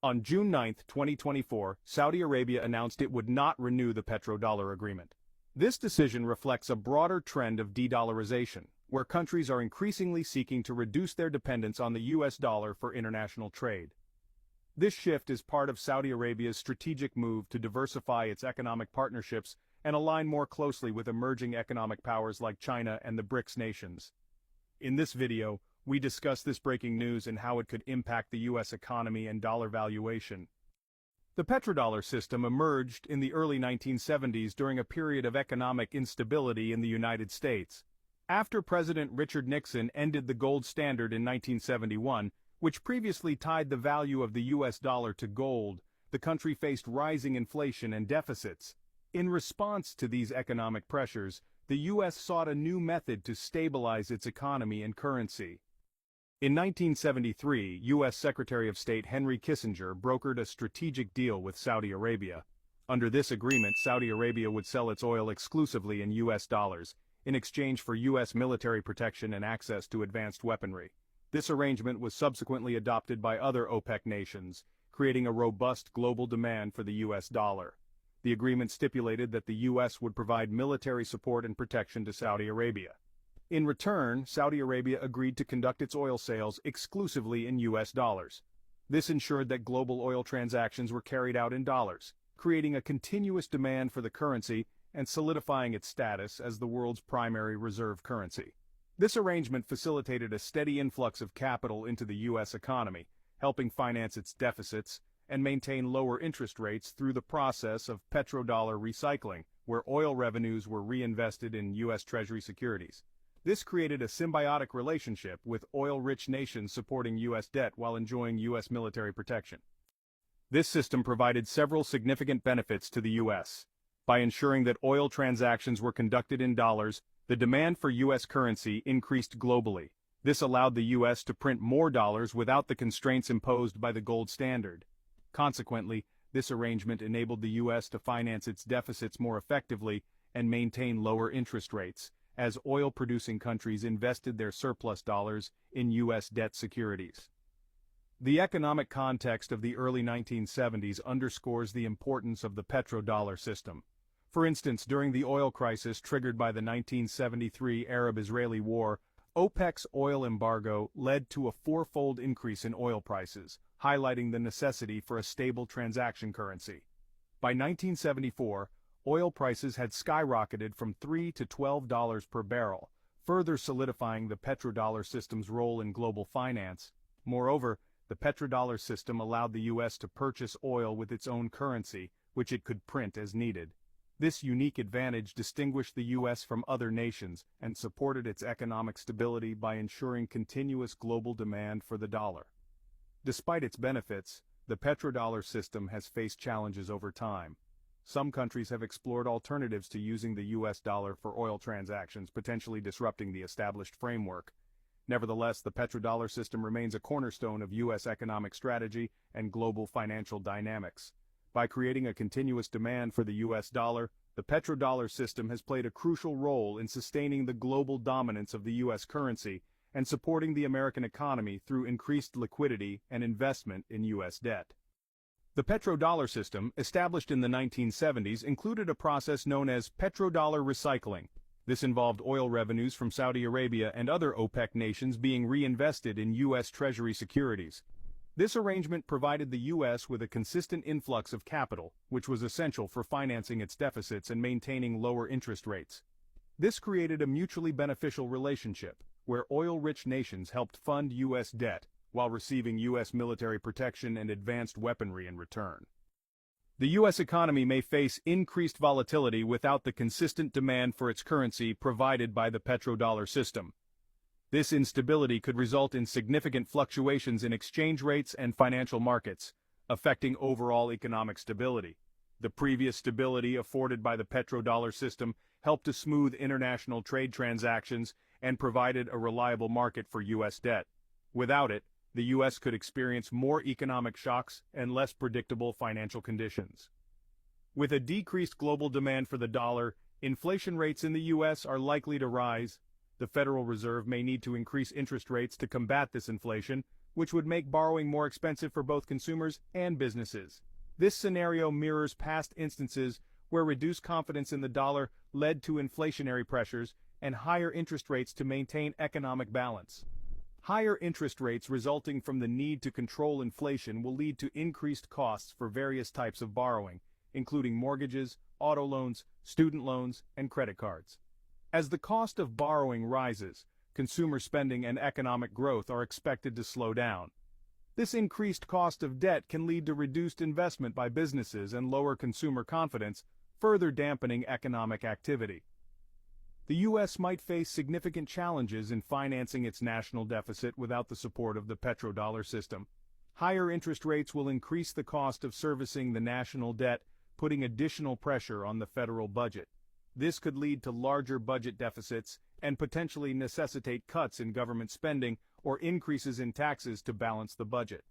On June 9, 2024, Saudi Arabia announced it would not renew the petrodollar agreement. This decision reflects a broader trend of de-dollarization, where countries are increasingly seeking to reduce their dependence on the US dollar for international trade. This shift is part of Saudi Arabia's strategic move to diversify its economic partnerships and align more closely with emerging economic powers like China and the BRICS nations. In this video, we discuss this breaking news and how it could impact the U.S. economy and dollar valuation. The petrodollar system emerged in the early 1970s during a period of economic instability in the United States. After President Richard Nixon ended the gold standard in 1971, which previously tied the value of the U.S. dollar to gold, the country faced rising inflation and deficits. In response to these economic pressures, the U.S. sought a new method to stabilize its economy and currency. In 1973, U.S. Secretary of State Henry Kissinger brokered a strategic deal with Saudi Arabia. Under this agreement, Saudi Arabia would sell its oil exclusively in U.S. dollars, in exchange for U.S. military protection and access to advanced weaponry. This arrangement was subsequently adopted by other OPEC nations, creating a robust global demand for the U.S. dollar. The agreement stipulated that the U.S. would provide military support and protection to Saudi Arabia. In return, Saudi Arabia agreed to conduct its oil sales exclusively in U.S. dollars. This ensured that global oil transactions were carried out in dollars, creating a continuous demand for the currency and solidifying its status as the world's primary reserve currency. This arrangement facilitated a steady influx of capital into the U.S. economy, helping finance its deficits and maintain lower interest rates through the process of petrodollar recycling, where oil revenues were reinvested in U.S. Treasury securities. This created a symbiotic relationship with oil-rich nations supporting U.S. debt while enjoying U.S. military protection. This system provided several significant benefits to the U.S. By ensuring that oil transactions were conducted in dollars, the demand for U.S. currency increased globally. This allowed the U.S. to print more dollars without the constraints imposed by the gold standard. Consequently, this arrangement enabled the U.S. to finance its deficits more effectively and maintain lower interest rates, as oil-producing countries invested their surplus dollars in U.S. debt securities. The economic context of the early 1970s underscores the importance of the petrodollar system. For instance, during the oil crisis triggered by the 1973 Arab-Israeli War, OPEC's oil embargo led to a fourfold increase in oil prices, highlighting the necessity for a stable transaction currency. By 1974, oil prices had skyrocketed from $3 to $12 per barrel, further solidifying the petrodollar system's role in global finance. Moreover, the petrodollar system allowed the U.S. to purchase oil with its own currency, which it could print as needed. This unique advantage distinguished the U.S. from other nations and supported its economic stability by ensuring continuous global demand for the dollar. Despite its benefits, the petrodollar system has faced challenges over time. Some countries have explored alternatives to using the U.S. dollar for oil transactions, potentially disrupting the established framework. Nevertheless, the petrodollar system remains a cornerstone of U.S. economic strategy and global financial dynamics. By creating a continuous demand for the U.S. dollar, the petrodollar system has played a crucial role in sustaining the global dominance of the U.S. currency and supporting the American economy through increased liquidity and investment in U.S. debt. The petrodollar system, established in the 1970s, included a process known as petrodollar recycling. This involved oil revenues from Saudi Arabia and other OPEC nations being reinvested in U.S. Treasury securities. This arrangement provided the U.S. with a consistent influx of capital, which was essential for financing its deficits and maintaining lower interest rates. This created a mutually beneficial relationship, where oil-rich nations helped fund U.S. debt, while receiving U.S. military protection and advanced weaponry in return. The U.S. economy may face increased volatility without the consistent demand for its currency provided by the petrodollar system. This instability could result in significant fluctuations in exchange rates and financial markets, affecting overall economic stability. The previous stability afforded by the petrodollar system helped to smooth international trade transactions and provided a reliable market for U.S. debt. Without it, the U.S. could experience more economic shocks and less predictable financial conditions. With a decreased global demand for the dollar, inflation rates in the U.S. are likely to rise. The Federal Reserve may need to increase interest rates to combat this inflation, which would make borrowing more expensive for both consumers and businesses. This scenario mirrors past instances where reduced confidence in the dollar led to inflationary pressures and higher interest rates to maintain economic balance. Higher interest rates resulting from the need to control inflation will lead to increased costs for various types of borrowing, including mortgages, auto loans, student loans, and credit cards. As the cost of borrowing rises, consumer spending and economic growth are expected to slow down. This increased cost of debt can lead to reduced investment by businesses and lower consumer confidence, further dampening economic activity. The U.S. might face significant challenges in financing its national deficit without the support of the petrodollar system. Higher interest rates will increase the cost of servicing the national debt, putting additional pressure on the federal budget. This could lead to larger budget deficits and potentially necessitate cuts in government spending or increases in taxes to balance the budget.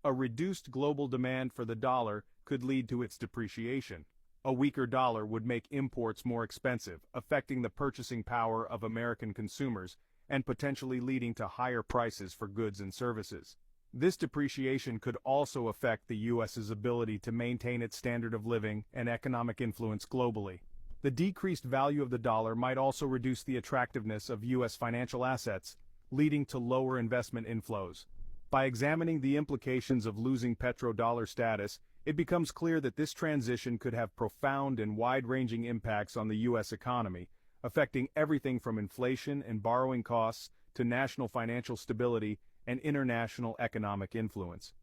A reduced global demand for the dollar could lead to its depreciation. A weaker dollar would make imports more expensive, affecting the purchasing power of American consumers and potentially leading to higher prices for goods and services. This depreciation could also affect the U.S.'s ability to maintain its standard of living and economic influence globally. The decreased value of the dollar might also reduce the attractiveness of U.S. financial assets, leading to lower investment inflows. By examining the implications of losing petrodollar status, it becomes clear that this transition could have profound and wide-ranging impacts on the U.S. economy, affecting everything from inflation and borrowing costs to national financial stability and international economic influence.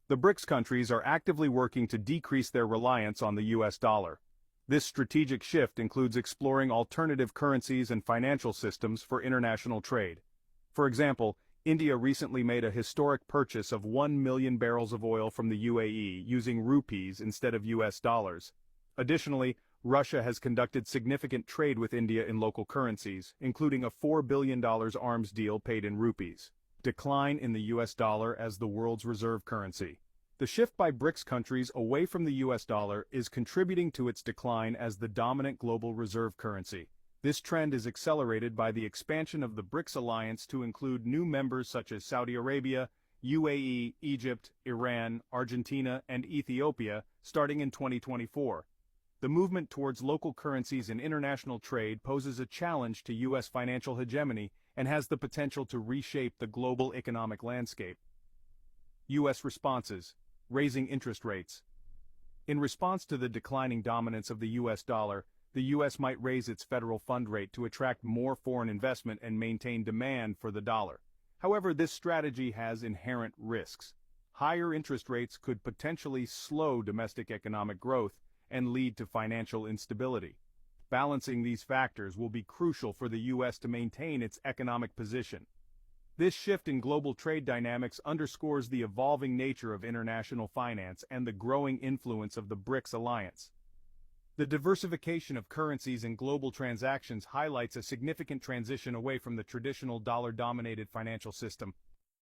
The BRICS countries are actively working to decrease their reliance on the U.S. dollar. This strategic shift includes exploring alternative currencies and financial systems for international trade. For example, India recently made a historic purchase of 1 million barrels of oil from the UAE using rupees instead of US dollars. Additionally, Russia has conducted significant trade with India in local currencies, including a $4 billion arms deal paid in rupees. Decline in the US dollar as the world's reserve currency. The shift by BRICS countries away from the US dollar is contributing to its decline as the dominant global reserve currency. This trend is accelerated by the expansion of the BRICS alliance to include new members such as Saudi Arabia, UAE, Egypt, Iran, Argentina, and Ethiopia, starting in 2024. The movement towards local currencies in international trade poses a challenge to U.S. financial hegemony and has the potential to reshape the global economic landscape. U.S. responses: raising interest rates. In response to the declining dominance of the U.S. dollar, the U.S. might raise its federal fund rate to attract more foreign investment and maintain demand for the dollar. However, this strategy has inherent risks. Higher interest rates could potentially slow domestic economic growth and lead to financial instability. Balancing these factors will be crucial for the U.S. to maintain its economic position. This shift in global trade dynamics underscores the evolving nature of international finance and the growing influence of the BRICS alliance. The diversification of currencies in global transactions highlights a significant transition away from the traditional dollar-dominated financial system.